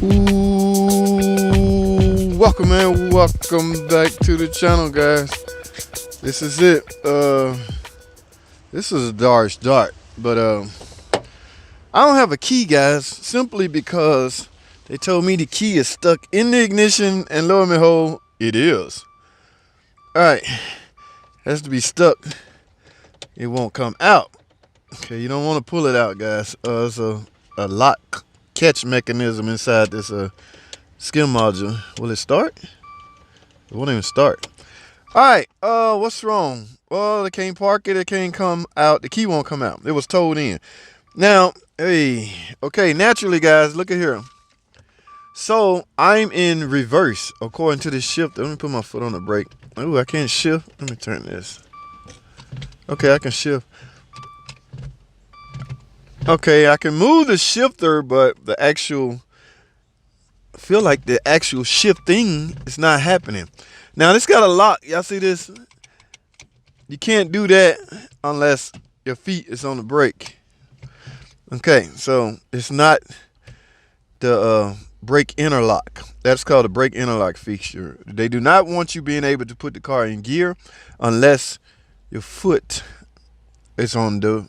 Ooh, welcome and welcome back to the channel, guys. This is it. This is a dark start, but I don't have a key, guys, simply because they told me the key is stuck in the ignition, and lo and behold, it is. All right, has to be stuck. It won't come out. Okay, you don't want to pull it out, guys. It's a lock catch mechanism inside this skim module. Will it start? It won't even start. All right, what's wrong? Well, it can't park it. It can't come out. The key won't come out. It was towed in. Now, hey, okay, naturally, guys, look at here. So I'm in reverse according to the shifter. Let me put my foot on the brake. Oh, I can't shift. Let me turn this. Okay, I can shift. Okay, I can move the shifter, but the actual, I feel like the actual shifting is not happening. Now, this got a lock. Y'all see this? You can't do that unless your feet is on the brake. Okay, so it's not the brake interlock. That's called a brake interlock feature. They do not want you being able to put the car in gear unless your foot is on the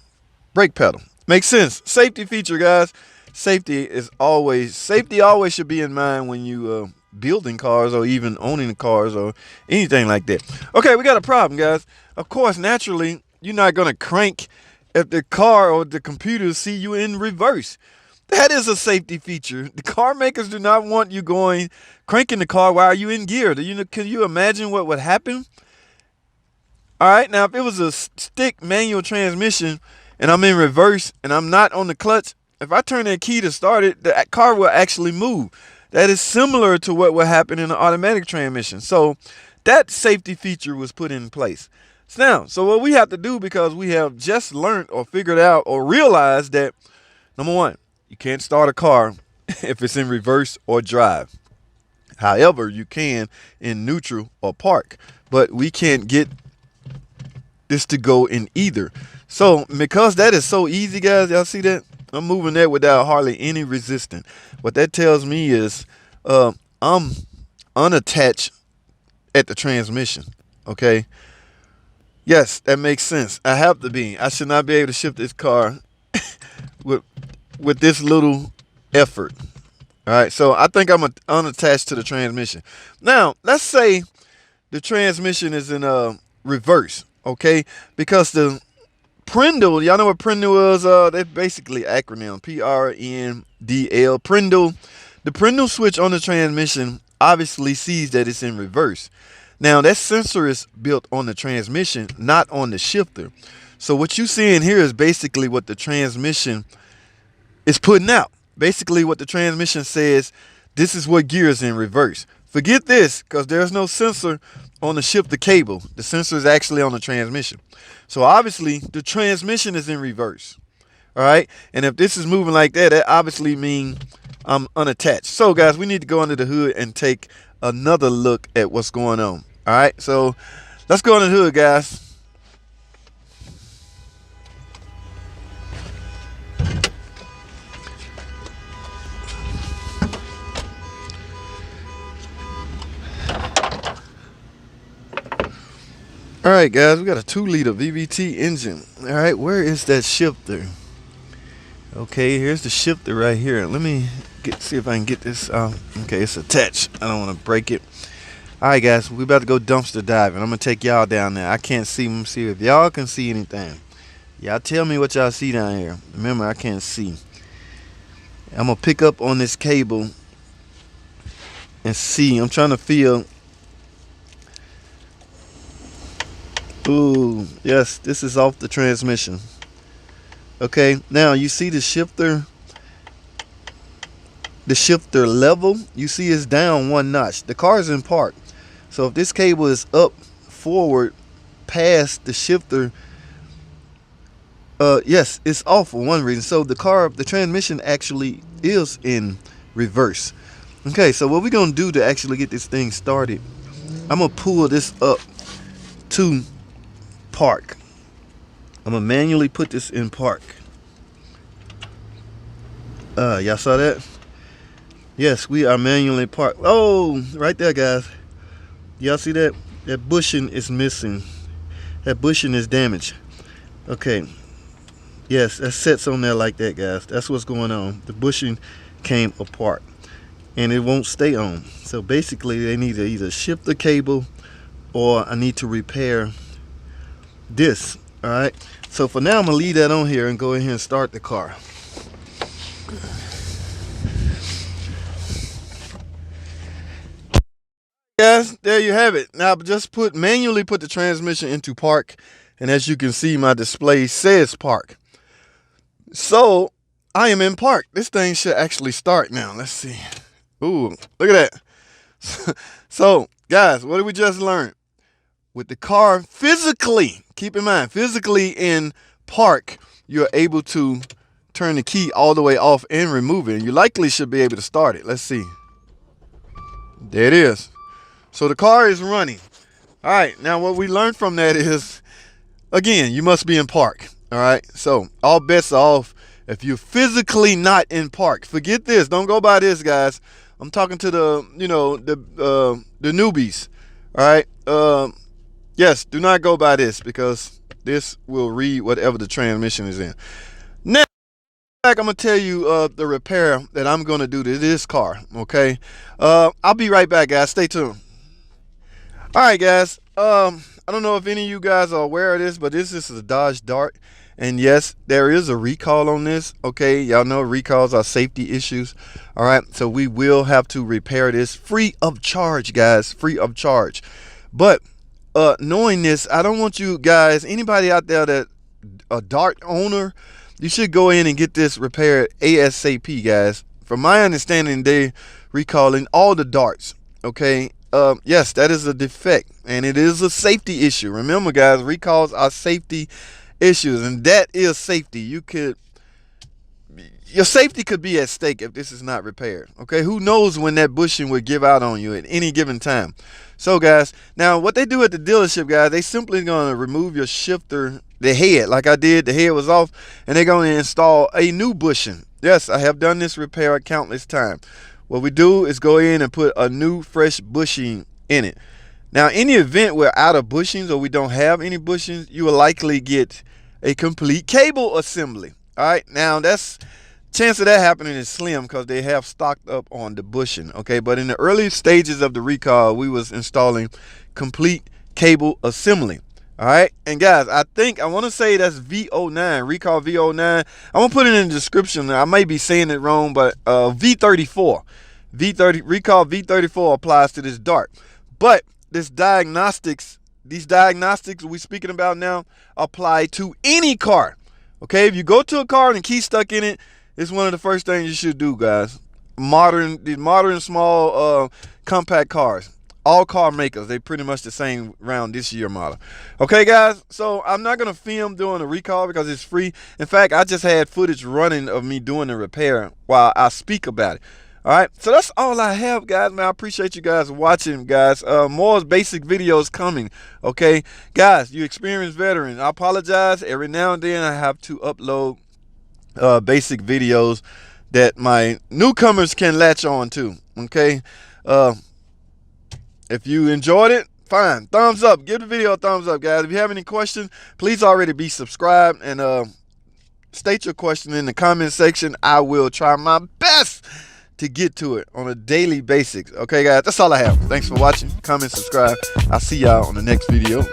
brake pedal. Makes sense. Safety feature, guys. Safety always should be in mind when you building cars or even owning cars or anything like that. Okay, we got a problem, guys. Of course, naturally, you're not gonna crank if the car or the computer see you in reverse. That is a safety feature. The car makers do not want you cranking the car while you're in gear. Can you imagine what would happen? All right, now if it was a stick manual transmission and I'm in reverse and I'm not on the clutch, if I turn that key to start it, the car will actually move. That is similar to what will happen in an automatic transmission. So that safety feature was put in place. So what we have to do, because we have just learned or figured out or realized that, number one, you can't start a car if it's in reverse or drive. However, you can in neutral or park, but we can't get this to go in either. So because that is so easy, guys, y'all see that? I'm moving that without hardly any resistance. What that tells me is I'm unattached at the transmission, okay? Yes, that makes sense. I have to be. I should not be able to shift this car with this little effort. All right, so I think I'm unattached to the transmission. Now, let's say the transmission is in reverse, okay? Because the Prindle, y'all know what Prindle is? They're basically acronym, P-R-N-D-L, Prindle. The Prindle switch on the transmission obviously sees that it's in reverse. Now, that sensor is built on the transmission, not on the shifter. So what you see in here is basically what the transmission is putting out. Basically what the transmission says, this is what gear is in reverse. Forget this, because there's no sensor on the shifter cable. The sensor is actually on the transmission. So obviously the transmission is in reverse. All right. And if this is moving like that, that obviously means I'm unattached. So guys, we need to go under the hood and take another look at what's going on. All right. So let's go under the hood, guys. All right, guys, we got a 2-liter VVT engine. All right, where is that shifter? Okay, here's the shifter right here. Let me see if I can get this out. Okay, it's attached. I don't want to break it. All right, guys, we about to go dumpster diving. I'm gonna take y'all down there. I can't see them. See if y'all can see anything. Y'all tell me what y'all see down here. Remember, I can't see. I'm gonna pick up on this cable and see. I'm trying to feel. Ooh, yes, this is off the transmission. Okay, now you see the shifter level, you see it's down 1 notch. The car is in park. So if this cable is up forward past the shifter, yes, it's off for one reason. So the transmission actually is in reverse. Okay, so what we're gonna do to actually get this thing started, I'm gonna pull this up to park. I'm gonna manually put this in park. Y'all saw that? Yes, we are manually parked. Oh, right there, guys. Y'all see that? That bushing is missing. That bushing is damaged. Okay. Yes, that sets on there like that, guys. That's what's going on. The bushing came apart and it won't stay on. So basically they need to either shift the cable or I need to repair this. Alright. So for now I'm gonna leave that on here and go ahead and start the car. Guys, there you have it. Now just manually put the transmission into park, and as you can see my display says park. So I am in park. This thing should actually start now. Let's see. Ooh, look at that. So guys, what did we just learn? With the car physically, keep in mind, physically in park, you're able to turn the key all the way off and remove it. And you likely should be able to start it. Let's see. There it is. So the car is running. All right, now what we learned from that is, again, you must be in park. All right, so all bets are off if you're physically not in park. Forget this. Don't go by this, guys. I'm talking to the, the newbies. All right. Yes, do not go by this because this will read whatever the transmission is in. Now, I'm gonna tell you the repair that I'm gonna do to this car. Okay. I'll be right back, guys. Stay tuned. All right, guys. I don't know if any of you guys are aware of this, but this is a Dodge Dart. And yes, there is a recall on this. Okay, y'all know recalls are safety issues. All right, so we will have to repair this free of charge, guys, free of charge. But knowing this, I don't want you guys, anybody out there that a Dart owner, you should go in and get this repaired ASAP, guys. From my understanding, they recalling all the Darts. Okay. Yes, that is a defect and it is a safety issue. Remember, guys, recalls are safety issues, and that is safety. Your safety could be at stake if this is not repaired. Okay, who knows when that bushing would give out on you at any given time. So guys, now what they do at the dealership, guys, they simply gonna remove your shifter, the head, like I did. The head was off, and they're gonna install a new bushing. Yes, I have done this repair countless times. What we do is go in and put a new fresh bushing in it. Now, in the event we're out of bushings or we don't have any bushings, you will likely get a complete cable assembly. All right, now that's chance of that happening is slim because they have stocked up on the bushing. Okay, but in the early stages of the recall, we was installing complete cable assembly. All right, and guys, I want to say that's V09, recall V09. I'm gonna put it in the description. I may be saying it wrong, but V34, recall V34 applies to this Dart. But these diagnostics we're speaking about now apply to any car. Okay, if you go to a car and the key stuck in it, it's one of the first things you should do, guys. These modern small compact cars. All car makers, they pretty much the same around this year model. Okay, guys, so I'm not gonna film doing a recall because it's free. In fact, I just had footage running of me doing the repair while I speak about it. All right, so that's all I have, guys. Man, I appreciate you guys watching, guys. More basic videos coming. Okay, guys, you experienced veteran. I apologize. Every now and then I have to upload basic videos that my newcomers can latch on to. Okay. If you enjoyed it, fine. Thumbs up. Give the video a thumbs up, guys. If you have any questions, please already be subscribed and state your question in the comment section. I will try my best to get to it on a daily basis. Okay, guys, that's all I have. Thanks for watching. Comment, subscribe. I'll see y'all on the next video.